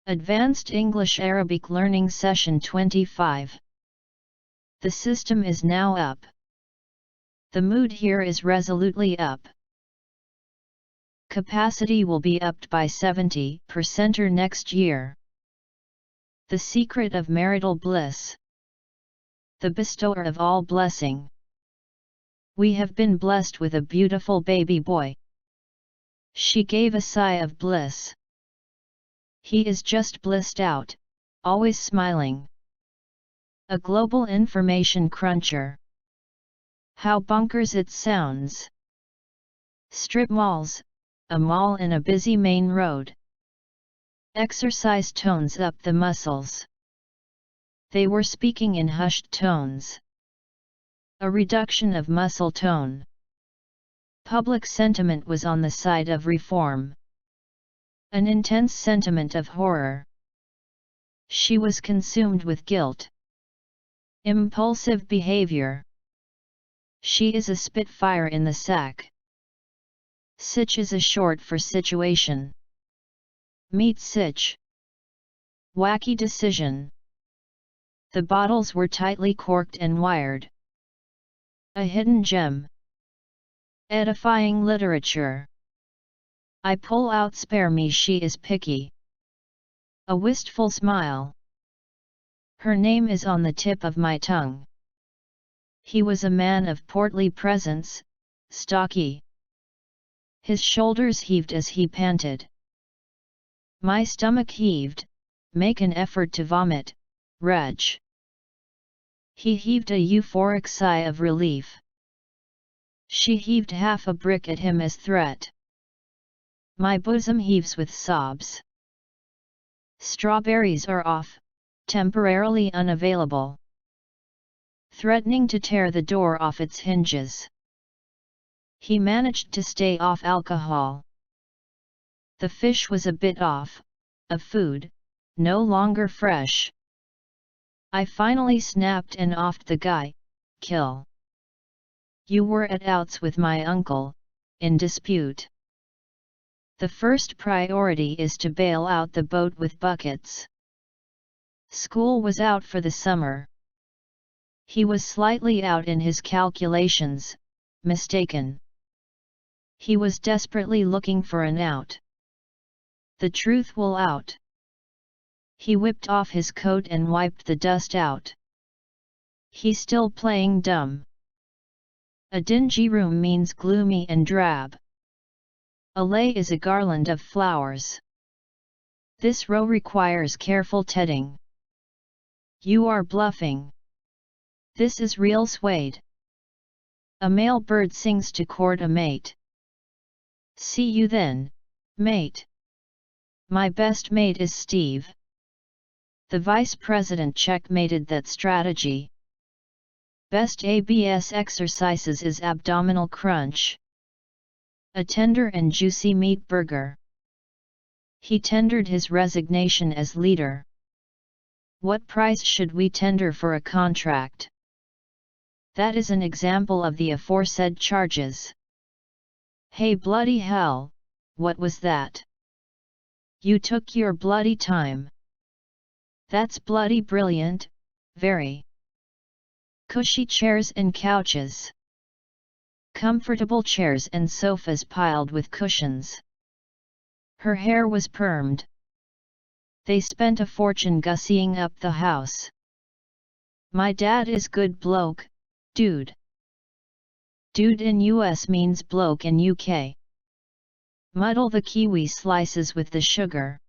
Advanced English Arabic Learning Session 25. The system is now up. The mood here is resolutely up. Capacity will be upped by 70% or next year. The secret of marital bliss. The bestower of all blessing. We have been blessed with a beautiful baby boy. She gave a sigh of bliss. He is just blissed out, always smiling. A global information cruncher. How bonkers it sounds. Strip malls, a mall in a busy main road. Exercise tones up the muscles. They were speaking in hushed tones. A reduction of muscle tone. Public sentiment was on the side of reform. An intense sentiment of horror. She was consumed with guilt. Impulsive behavior. She is a spitfire in the sack. Sitch is a short for situation. Meet sitch. Wacky decision. The bottles were tightly corked and wired. A hidden gem. Edifying literature. I pull out spare me, she is picky. A wistful smile. Her name is on the tip of my tongue. He was a man of portly presence, stocky. His shoulders heaved as he panted. My stomach heaved, make an effort to vomit, Reg. He heaved a euphoric sigh of relief. She heaved half a brick at him as threat. My bosom heaves with sobs. Strawberries are off, temporarily unavailable. Threatening to tear the door off its hinges. He managed to stay off alcohol. The fish was a bit off, of food, no longer fresh. I finally snapped and offed the guy, kill. You were at outs with my uncle, in dispute. The first priority is to bail out the boat with buckets. School was out for the summer. He was slightly out in his calculations, mistaken. He was desperately looking for an out. The truth will out. He whipped off his coat and wiped the dust out. He's still playing dumb. A dingy room means gloomy and drab. A lei is a garland of flowers. This row requires careful tedding. You are bluffing. This is real suede. A male bird sings to court a mate. See you then, mate. My best mate is Steve. The vice president checkmated that strategy. Best ABS exercises is abdominal crunch. A tender and juicy meat burger. He tendered his resignation as leader. What price should we tender for a contract? That is an example of the aforesaid charges. Hey bloody hell, what was that? You took your bloody time. That's bloody brilliant, very. Cushy chairs and couches. Comfortable chairs and sofas piled with cushions. Her hair was permed. They spent a fortune gussying up the house. My dad is good bloke, dude. Dude in US means bloke in UK. Muddle the kiwi slices with the sugar.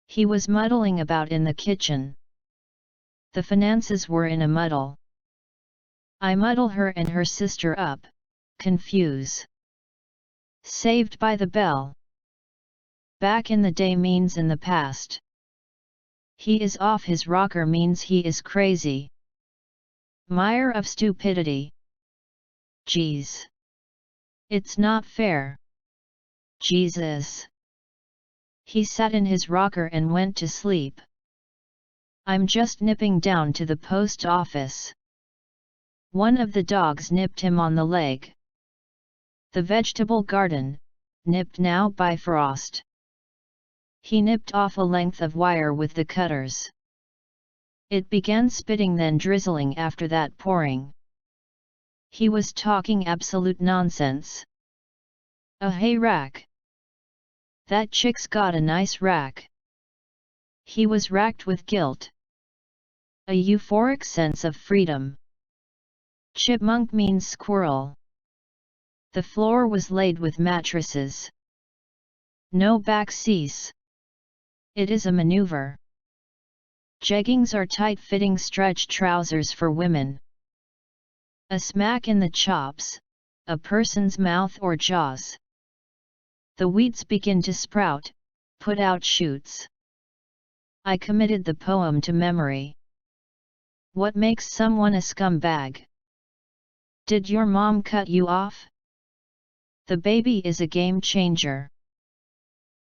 He was muddling about in the kitchen. The finances were in a muddle. I muddle her and her sister up. Confuse. Saved by the bell. Back in the day means in the past. He is off his rocker means he is crazy. Mire of stupidity. Jeez. It's not fair. Jesus. He sat in his rocker and went to sleep. I'm just nipping down to the post office. One of the dogs nipped him on the leg. The vegetable garden, nipped now by frost. He nipped off a length of wire with the cutters. It began spitting, then drizzling, after that pouring. He was talking absolute nonsense. A hay rack. That chick's got a nice rack. He was racked with guilt. A euphoric sense of freedom. Chipmunk means squirrel. The floor was laid with mattresses. No back seats. It is a maneuver. Jeggings are tight-fitting stretch trousers for women. A smack in the chops, a person's mouth or jaws. The weeds begin to sprout, put out shoots. I committed the poem to memory. What makes someone a scumbag? Did your mom cut you off? The baby is a game changer.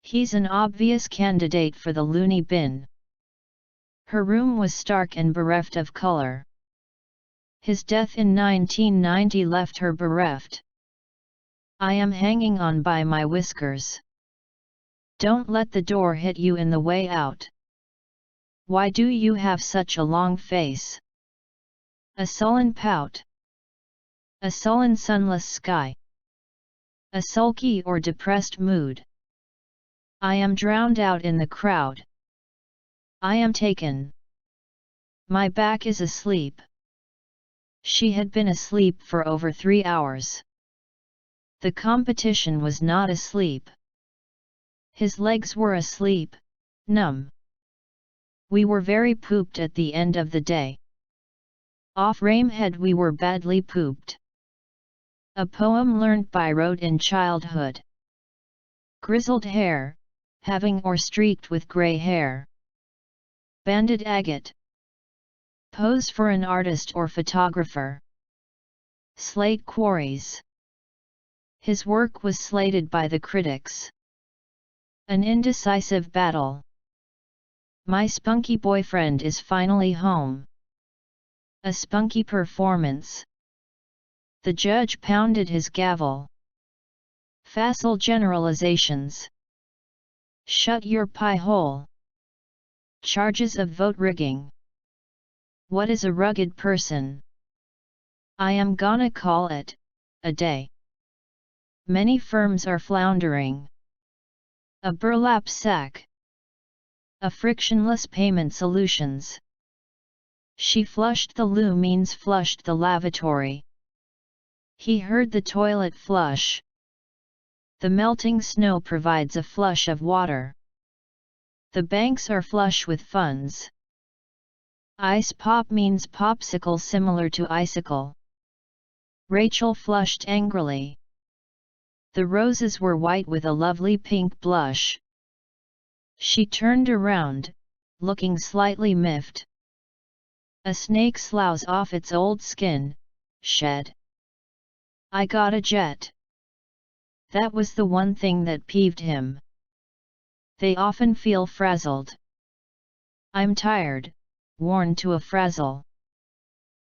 He's an obvious candidate for the loony bin. Her room was stark and bereft of color. His death in 1990 left her bereft. I am hanging on by my whiskers. Don't let the door hit you in the way out. Why do you have such a long face? A sullen pout. A sullen sunless sky. A sulky or depressed mood. I am drowned out in the crowd. I am taken. My back is asleep. She had been asleep for over 3 hours. The competition was not asleep. His legs were asleep, numb. We were very pooped at the end of the day. Off Ramehead we were badly pooped. A poem learnt by rote in childhood. Grizzled hair, having or streaked with grey hair. Banded agate. Pose for an artist or photographer. Slate quarries. His work was slated by the critics. An indecisive battle. My spunky boyfriend is finally home. A spunky performance. The judge pounded his gavel. Facile generalizations. Shut your pie hole. Charges of vote rigging. What is a rugged person? I am gonna call it a day. Many firms are floundering. A burlap sack. A frictionless payment solutions. She flushed the loo means flushed the lavatory. He heard the toilet flush. The melting snow provides a flush of water. The banks are flush with funds. Ice pop means popsicle similar to icicle. Rachel flushed angrily. The roses were white with a lovely pink blush. She turned around, looking slightly miffed. A snake sloughs off its old skin, shed. I got a jet. That was the one thing that peeved him. They often feel frazzled. I'm tired, worn to a frazzle.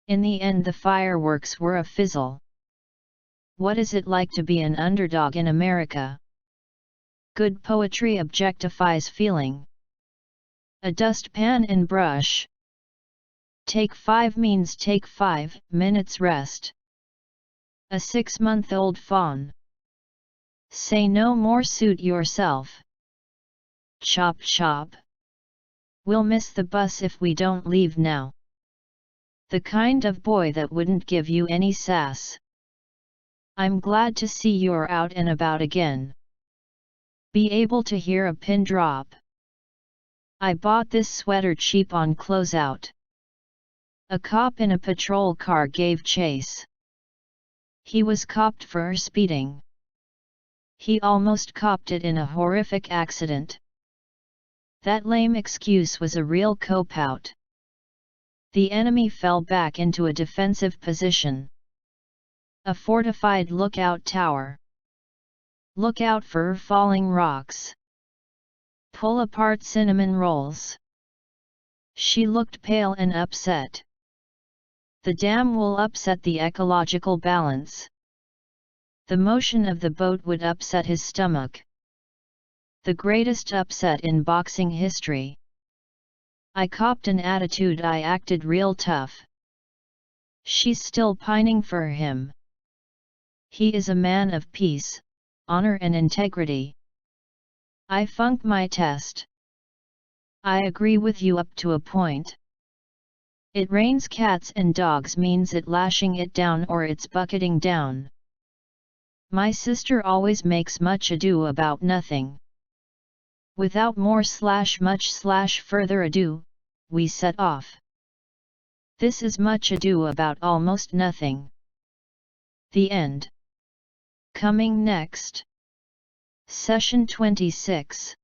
In the end the fireworks were a fizzle. What is it like to be an underdog in America? Good poetry objectifies feeling. A dustpan and brush. Take 5 means take 5 minutes rest. A 6-month-old fawn. Say no more, suit yourself. Chop chop. We'll miss the bus if we don't leave now. The kind of boy that wouldn't give you any sass. I'm glad to see you're out and about again. Be able to hear a pin drop. I bought this sweater cheap on closeout. A cop in a patrol car gave chase. He was copped for speeding. He almost copped it in a horrific accident. That lame excuse was a real cop-out. The enemy fell back into a defensive position. A fortified lookout tower. Look out for falling rocks. Pull apart cinnamon rolls. She looked pale and upset. The dam will upset the ecological balance. The motion of the boat would upset his stomach. The greatest upset in boxing history. I copped an attitude, I acted real tough. She's still pining for him. He is a man of peace, honor and integrity. I flunked my test. I agree with you up to a point. It rains cats and dogs means it lashing it down or it's bucketing down. My sister always makes much ado about nothing. Without much further ado, we set off. This is much ado about almost nothing. The end. Coming next. Session 26.